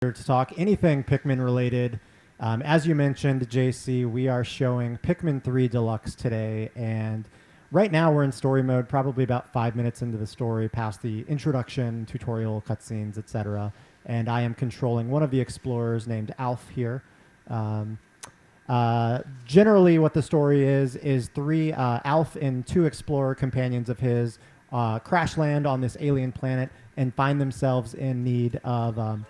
Here to talk anything Pikmin related. As you mentioned, JC, we are showing Pikmin 3 Deluxe today, and right now we're in story mode, probably about 5 minutes into the story, past the introduction, tutorial, cutscenes, etc. And I am controlling one of the explorers named Alf here. Generally, what the story is three Alf and two explorer companions of his crash land on this alien planet and find themselves in need of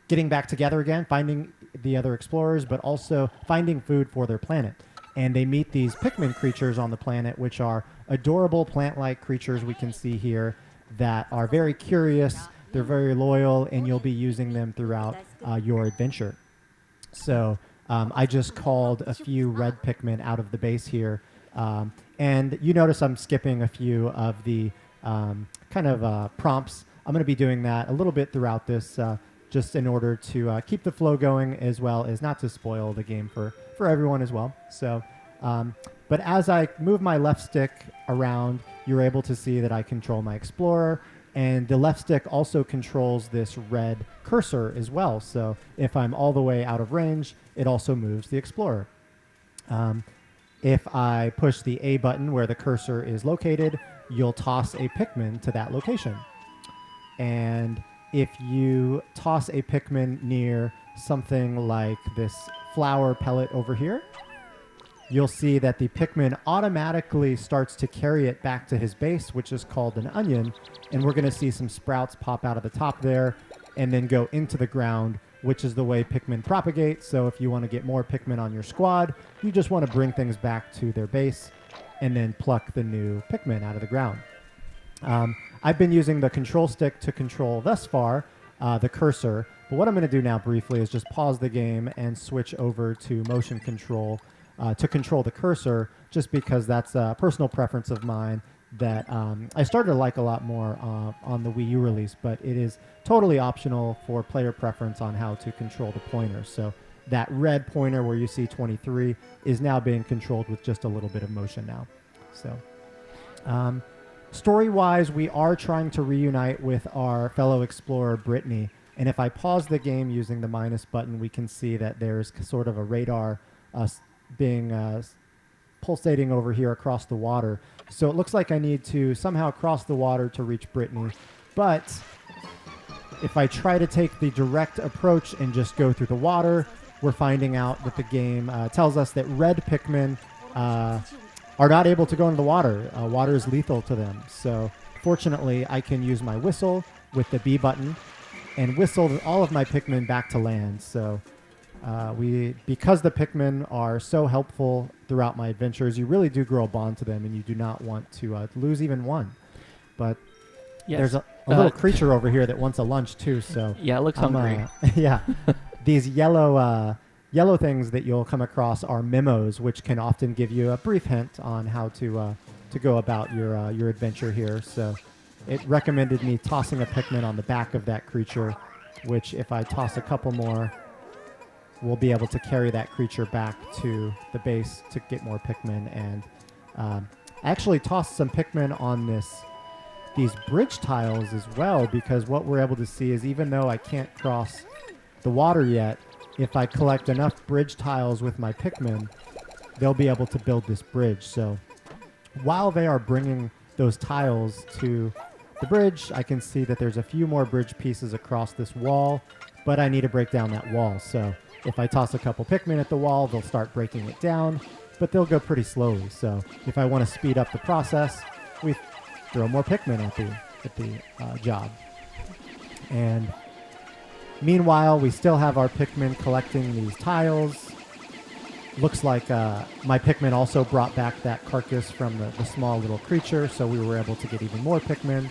getting back together again, finding the other explorers, but also finding food for their planet. And they meet these Pikmin creatures on the planet, which are adorable plant-like creatures we can see here that are very curious, they're very loyal, and you'll be using them throughout your adventure. So I just called a few red Pikmin out of the base here. And you notice I'm skipping a few of the prompts. I'm going to be doing that a little bit throughout this, just in order to keep the flow going, as well as not to spoil the game for everyone as well. So, but as I move my left stick around, you're able to see that I control my explorer, and the left stick also controls this red cursor as well. So if I'm all the way out of range, it also moves the explorer. If I push the A button where the cursor is located, you'll toss a Pikmin to that location. And if you toss a Pikmin near something like this flower pellet over here, you'll see that the Pikmin automatically starts to carry it back to his base, which is called an onion. And we're going to see some sprouts pop out of the top there and then go into the ground, which is the way Pikmin propagate. So if you want to get more Pikmin on your squad, you just want to bring things back to their base and then pluck the new Pikmin out of the ground. I've been using the control stick to control, thus far, the cursor. But what I'm going to do now briefly is just pause the game and switch over to motion control to control the cursor, just because that's a personal preference of mine that I started to like a lot more on the Wii U release. But it is totally optional for player preference on how to control the pointer. So that red pointer where you see 23 is now being controlled with just a little bit of motion now. So story-wise, we are trying to reunite with our fellow explorer, Brittany. And if I pause the game using the minus button, we can see that there's sort of a radar being pulsating over here across the water. So it looks like I need to somehow cross the water to reach Brittany. But if I try to take the direct approach and just go through the water, we're finding out that the game tells us that red Pikmin are not able to go into the water. Water is lethal to them. So fortunately, I can use my whistle with the B button and whistle all of my Pikmin back to land. So because the Pikmin are so helpful throughout my adventures, you really do grow a bond to them, and you do not want to lose even one. But yes, there's a little creature over here that wants a lunch too. So yeah, it looks hungry. Yeah, these yellow things that you'll come across are memos, which can often give you a brief hint on how to go about your adventure here. So it recommended me tossing a Pikmin on the back of that creature, which if I toss a couple more, we'll be able to carry that creature back to the base to get more Pikmin. And actually toss some Pikmin on these bridge tiles as well, because what we're able to see is, even though I can't cross the water yet, if I collect enough bridge tiles with my Pikmin, they'll be able to build this bridge. So while they are bringing those tiles to the bridge, I can see that there's a few more bridge pieces across this wall, but I need to break down that wall. So if I toss a couple Pikmin at the wall, they'll start breaking it down, but they'll go pretty slowly. So if I want to speed up the process, we throw more Pikmin at the job. And meanwhile, we still have our Pikmin collecting these tiles. Looks like my Pikmin also brought back that carcass from the small little creature, so we were able to get even more Pikmin.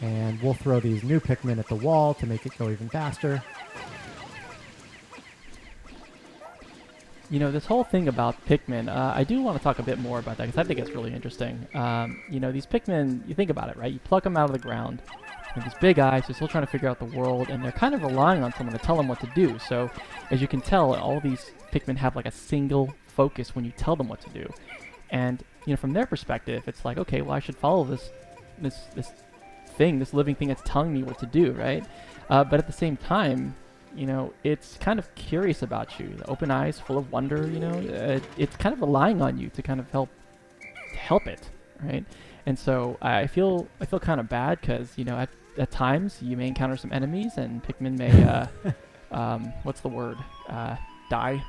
And we'll throw these new Pikmin at the wall to make it go even faster. You know, this whole thing about Pikmin, I do want to talk a bit more about that, because I think it's really interesting. These Pikmin, you think about it, right? You pluck them out of the ground. With these big eyes, they're still trying to figure out the world, and they're kind of relying on someone to tell them what to do. So, as you can tell, all these Pikmin have like a single focus when you tell them what to do. And, from their perspective, it's like, okay, well, I should follow this living thing that's telling me what to do, right? But at the same time, it's kind of curious about you. The open eyes, full of wonder. It's kind of relying on you to kind of help it, right? And so I feel kind of bad because at times you may encounter some enemies and Pikmin may what's the word, die.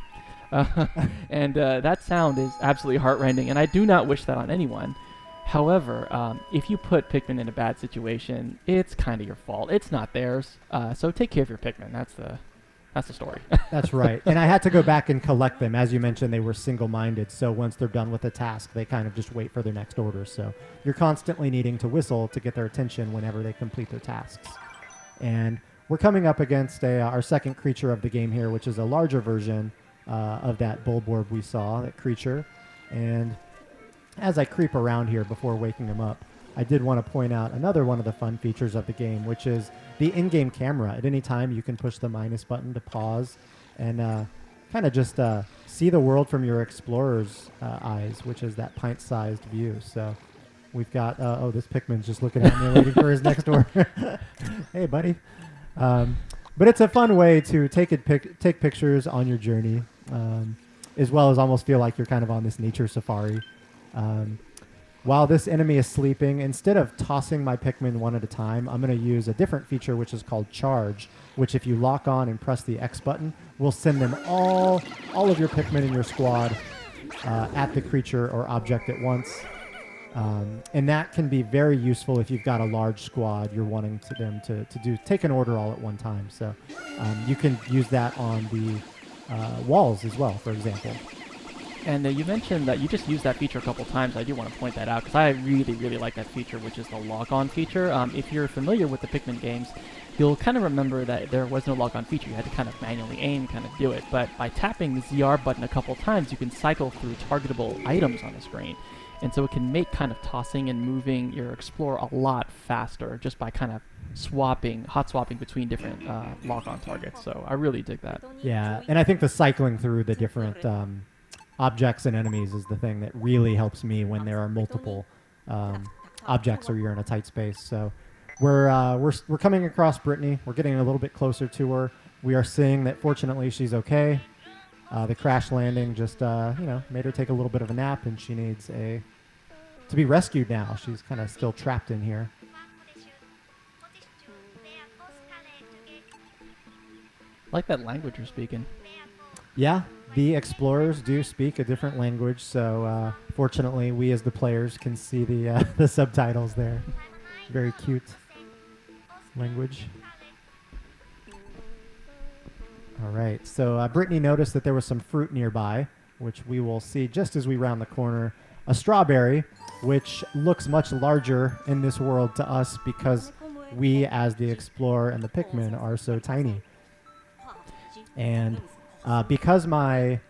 And that sound is absolutely heartrending, and I do not wish that on anyone. However, if you put Pikmin in a bad situation, it's kind of your fault. It's not theirs. So take care of your Pikmin. That's the story. That's right. And I had to go back and collect them. As you mentioned, they were single-minded. So once they're done with a task, they kind of just wait for their next order. So you're constantly needing to whistle to get their attention whenever they complete their tasks. And we're coming up against our second creature of the game here, which is a larger version of that Bulborb we saw, that creature. And as I creep around here before waking him up, I did want to point out another one of the fun features of the game, which is the in-game camera. At any time, you can push the minus button to pause and kind of just see the world from your explorer's eyes, which is that pint-sized view. So we've got, this Pikmin's just looking at me waiting for his next order. Hey, buddy. But it's a fun way to take pictures on your journey, as well as almost feel like you're kind of on this nature safari. While this enemy is sleeping, instead of tossing my Pikmin one at a time, I'm going to use a different feature which is called Charge, which if you lock on and press the X button, will send them all of your Pikmin in your squad at the creature or object at once. And that can be very useful if you've got a large squad you're wanting them to take an order all at one time. So you can use that on the walls as well, for example. And you mentioned that you just used that feature a couple times. I do want to point that out because I really, really like that feature, which is the lock-on feature. If you're familiar with the Pikmin games, you'll kind of remember that there was no lock-on feature. You had to kind of manually aim, kind of do it. But by tapping the ZR button a couple times, you can cycle through targetable items on the screen. And so it can make kind of tossing and moving your Explorer a lot faster just by kind of hot swapping between different lock-on targets. So I really dig that. Yeah, and I think the cycling through the different objects and enemies is the thing that really helps me when there are multiple objects or you're in a tight space. So we're coming across Brittany. We're getting a little bit closer to her. We are seeing that fortunately she's okay. The crash landing just made her take a little bit of a nap, and she needs to be rescued now. She's kind of still trapped in here. I like that language you're speaking. Yeah, the explorers do speak a different language, so fortunately we as the players can see the subtitles there. Very cute language. All right, so Brittany noticed that there was some fruit nearby, which we will see just as we round the corner. A strawberry, which looks much larger in this world to us because we, as the explorer and the Pikmin, are so tiny. And because my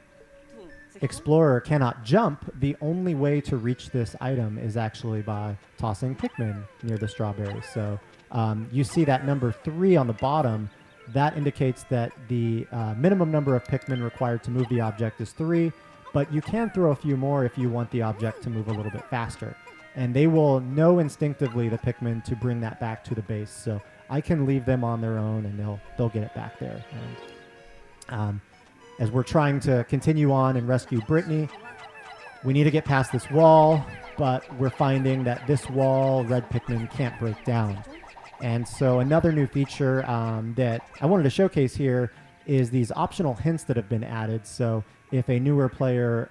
explorer cannot jump, the only way to reach this item is actually by tossing Pikmin near the strawberry. So you see that number 3 on the bottom. That indicates that the minimum number of Pikmin required to move the object is 3, but you can throw a few more if you want the object to move a little bit faster. And they will know instinctively, the Pikmin, to bring that back to the base. So I can leave them on their own, and they'll get it back there. And as we're trying to continue on and rescue Brittany, we need to get past this wall, but we're finding that this wall, red Pikmin can't break down. And so another new feature that I wanted to showcase here is these optional hints that have been added. So if a newer player,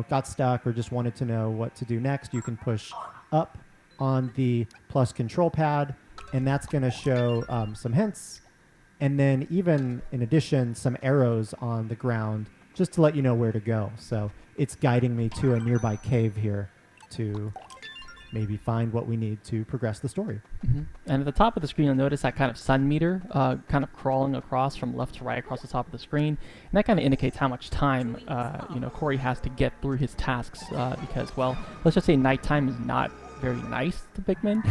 got stuck or just wanted to know what to do next, you can push up on the plus control pad, and that's going to show some hints. And then even in addition, some arrows on the ground just to let you know where to go. So it's guiding me to a nearby cave here to maybe find what we need to progress the story. Mm-hmm. And at the top of the screen, you'll notice that kind of sun meter kind of crawling across from left to right across the top of the screen. And that kind of indicates how much time, Corey has to get through his tasks because, well, let's just say nighttime is not very nice to Pikmin.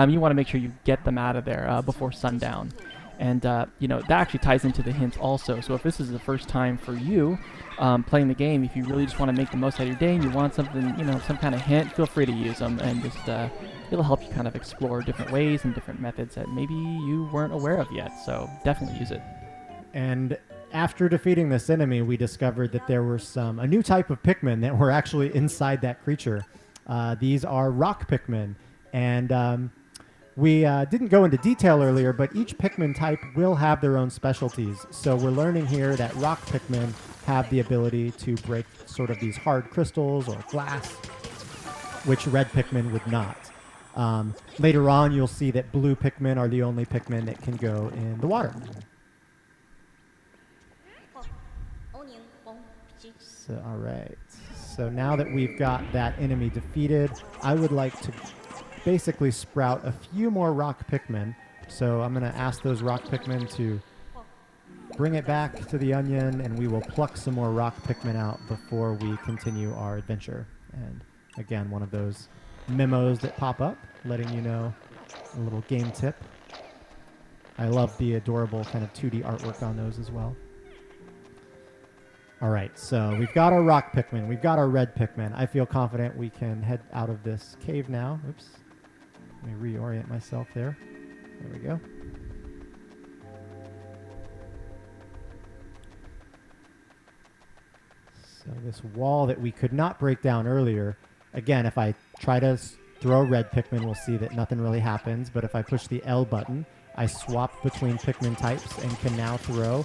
You want to make sure you get them out of there before sundown. And, you know, that actually ties into the hints also. So if this is the first time for you playing the game, if you really just want to make the most out of your day and you want something, you know, some kind of hint, feel free to use them. And just it'll help you kind of explore different ways and different methods that maybe you weren't aware of yet. So definitely use it. And after defeating this enemy, we discovered that there were a new type of Pikmin that were actually inside that creature. These are rock Pikmin. And we didn't go into detail earlier, but each Pikmin type will have their own specialties. So we're learning here that rock Pikmin have the ability to break sort of these hard crystals or glass, which red Pikmin would not. Later on, you'll see that blue Pikmin are the only Pikmin that can go in the water. So, all right. So now that we've got that enemy defeated, I would like to basically sprout a few more rock Pikmin. So I'm going to ask those rock Pikmin to bring it back to the onion, and we will pluck some more rock Pikmin out before we continue our adventure. And again, one of those memos that pop up, letting you know a little game tip. I love the adorable kind of 2D artwork on those as well. All right, so we've got our rock Pikmin. We've got our red Pikmin. I feel confident we can head out of this cave now. Oops. Let me reorient myself there. There we go. So this wall that we could not break down earlier, again, if I try to throw red Pikmin, we'll see that nothing really happens. But if I push the L button, I swap between Pikmin types and can now throw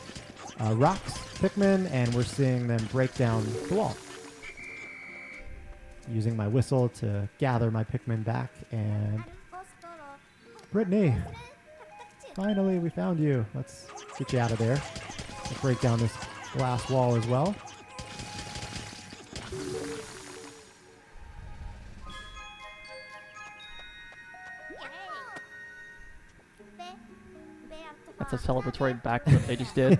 rocks Pikmin, and we're seeing them break down the wall. Using my whistle to gather my Pikmin back, and Brittany, finally we found you. Let's get you out of there. Let's break down this glass wall as well. That's a celebratory backflip they just did.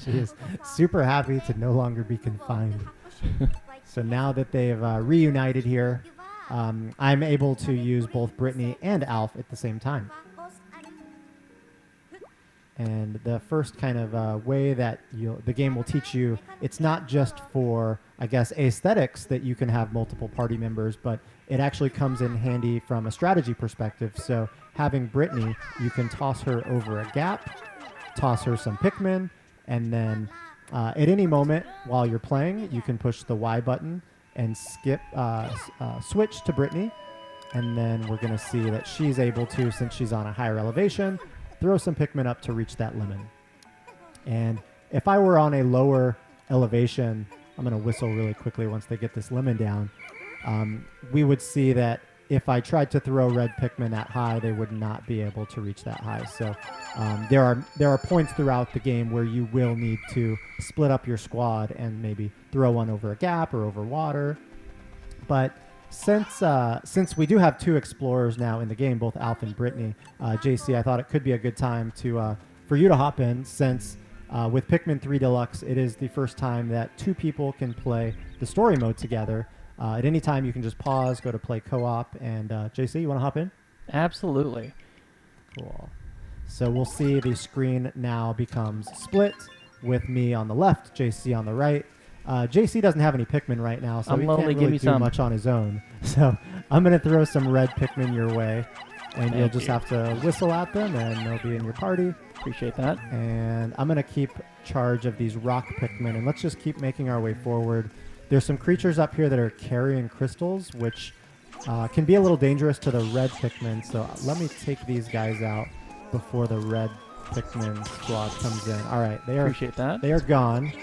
She is super happy to no longer be confined. So now that they've reunited here, I'm able to use both Brittany and Alf at the same time. And the first kind of way that the game will teach you, it's not just for, I guess, aesthetics that you can have multiple party members, but it actually comes in handy from a strategy perspective. So having Brittany, you can toss her over a gap, toss her some Pikmin, and then at any moment while you're playing, you can push the Y button and switch to Brittany. And then we're going to see that she's able to, since she's on a higher elevation, throw some Pikmin up to reach that lemon. And if I were on a lower elevation, I'm going to whistle really quickly once they get this lemon down, we would see that if I tried to throw red Pikmin that high, they would not be able to reach that high. So there are points throughout the game where you will need to split up your squad and maybe throw one over a gap or over water. But since we do have two explorers now in the game, both Alf and Brittany, JC, I thought it could be a good time for you to hop in, since with Pikmin 3 Deluxe, it is the first time that two people can play the story mode together. At any time, you can just pause, go to play co-op, and JC, you want to hop in? Absolutely. Cool. So we'll see the screen now becomes split with me on the left, JC on the right. JC doesn't have any Pikmin right now, so he can't really do much on his own. So I'm going to throw some red Pikmin your way, and you'll just have to whistle at them, and they'll be in your party. Appreciate that. And I'm going to keep charge of these rock Pikmin, and let's just keep making our way forward. There's some creatures up here that are carrying crystals, which can be a little dangerous to the red Pikmin. So let me take these guys out before the red Pikmin squad comes in. All right, Appreciate that. They are gone.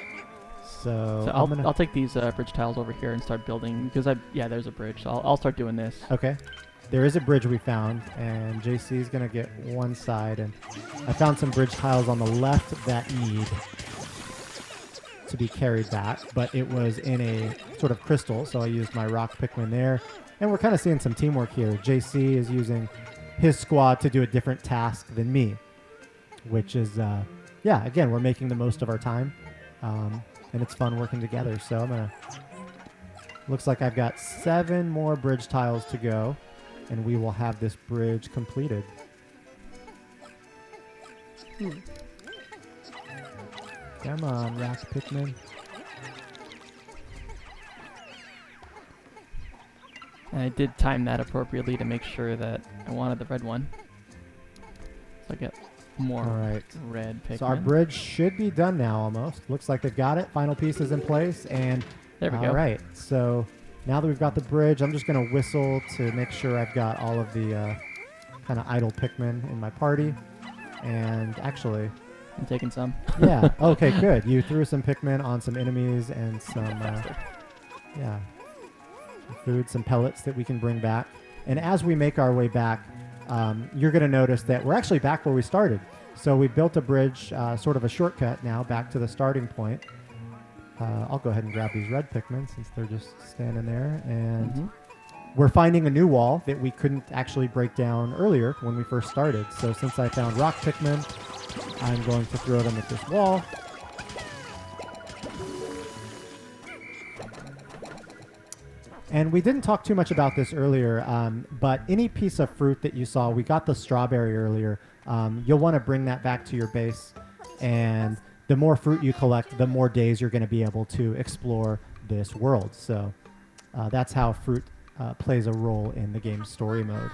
So I'll take these bridge tiles over here and start building, because there's a bridge. So I'll start doing this. Okay. There is a bridge we found, and JC is going to get one side. And I found some bridge tiles on the left that need to be carried back, but it was in a sort of crystal, so I used my rock Pikmin there. And we're kind of seeing some teamwork here. JC is using his squad to do a different task than me, which is, again, we're making the most of our time. And it's fun working together. So looks like I've got 7 more bridge tiles to go, and we will have this bridge completed. Come on, rock Pikmin. And I did time that appropriately to make sure that I wanted the red one. So I get more All right. red Pikmin. So our bridge should be done now almost. Looks like they've got it. Final pieces in place. And There we go. all right. So now that we've got the bridge, I'm just going to whistle to make sure I've got all of the kind of idle Pikmin in my party. And actually, I'm taking some. yeah. Okay, good. You threw some Pikmin on some enemies and some, Faster. yeah, some food, some pellets that we can bring back. And as we make our way back, you're going to notice that we're actually back where we started. So we built a bridge, sort of a shortcut now back to the starting point. I'll go ahead and grab these red Pikmin since they're just standing there. And we're finding a new wall that we couldn't actually break down earlier when we first started. So since I found rock Pikmin, I'm going to throw them at this wall. And we didn't talk too much about this earlier, but any piece of fruit that you saw, we got the strawberry earlier, you'll want to bring that back to your base. And the more fruit you collect, the more days you're going to be able to explore this world. So that's how fruit plays a role in the game's story mode.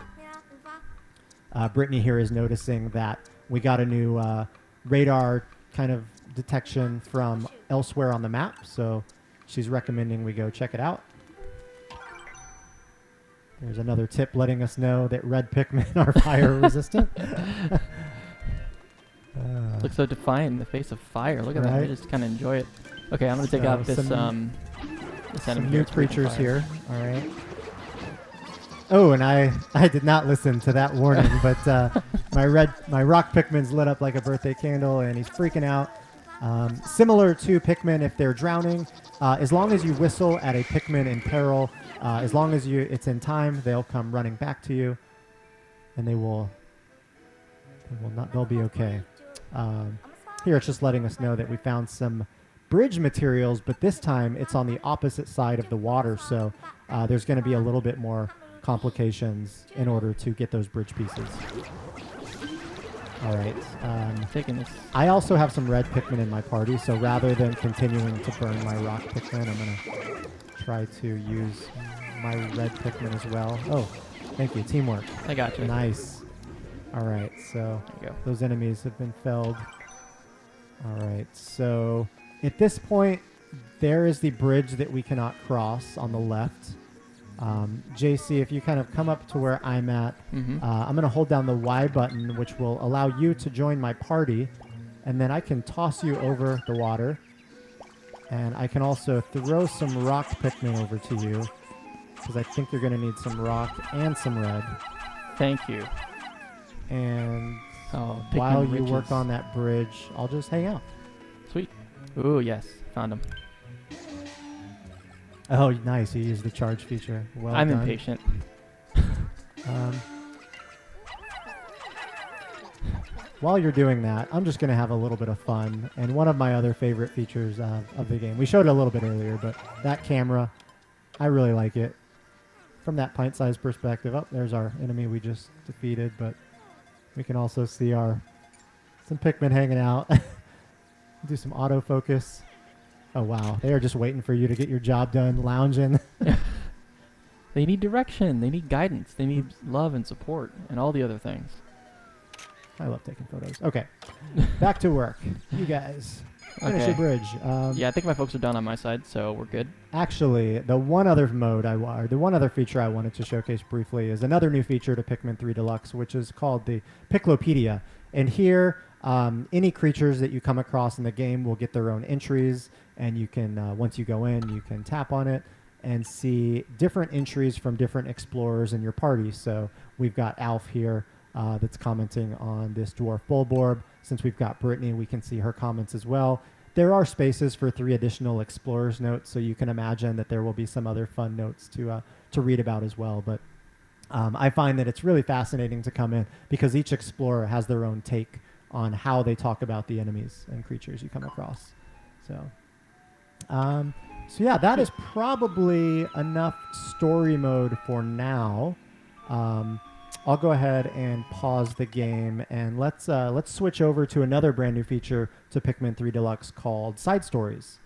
Brittany here is noticing that we got a new radar kind of detection from elsewhere on the map, so she's recommending we go check it out. There's another tip letting us know that red Pikmin are fire resistant. Looks so defiant in the face of fire. Look at that. I Right. just kind of enjoy it. Okay, I'm going to take So out this this some enemy new here. It's breathing creatures fire. here. All right. Oh, and I did not listen to that warning, but my rock Pikmin's lit up like a birthday candle, and he's freaking out. Similar to Pikmin, if they're drowning, as long as you whistle at a Pikmin in peril, as long as it's in time, they'll come running back to you, and they'll be okay. Here it's just letting us know that we found some bridge materials, but this time it's on the opposite side of the water, so there's going to be a little bit more complications in order to get those bridge pieces. All right. Taking this. I also have some red Pikmin in my party, so rather than continuing to burn my rock Pikmin, I'm going to try to use my red Pikmin as well. Oh, thank you. Teamwork. I got you. Nice. All right, so There you go. those enemies have been felled. All right, so at this point, there is the bridge that we cannot cross on the left. JC, if you kind of come up to where I'm at, I'm going to hold down the Y button, which will allow you to join my party, and then I can toss you over the water, and I can also throw some rock Pikmin over to you, because I think you're going to need some rock and some red. Thank you. And Oh, while Pikmin you work riches. on that bridge, I'll just hang out. Sweet. Ooh, yes. Found him. Oh, nice. You used the charge feature. Well I'm done. impatient. While you're doing that, I'm just going to have a little bit of fun. And one of my other favorite features of the game, we showed it a little bit earlier, but that camera, I really like it. From that pint-sized perspective, oh, there's our enemy we just defeated, but we can also see some Pikmin hanging out. Do some autofocus. Oh, wow. They are just waiting for you to get your job done, lounging. They need direction. They need guidance. They need love and support and all the other things. I love taking photos. Okay. Back to work. You guys. Finish Okay. your bridge. Yeah, I think my folks are done on my side, so we're good. Actually, the one other feature I wanted to showcase briefly is another new feature to Pikmin 3 Deluxe, which is called the Piclopedia. And here, any creatures that you come across in the game will get their own entries, and you can, once you go in, you can tap on it and see different entries from different explorers in your party. So we've got Alf here that's commenting on this Dwarf Bulborb. Since we've got Brittany, we can see her comments as well. There are spaces for 3 additional explorers notes, so you can imagine that there will be some other fun notes to read about as well. But I find that it's really fascinating to come in because each explorer has their own take on how they talk about the enemies and creatures you come across. So yeah, that is probably enough story mode for now. I'll go ahead and pause the game, and let's switch over to another brand new feature to Pikmin 3 Deluxe called Side Stories.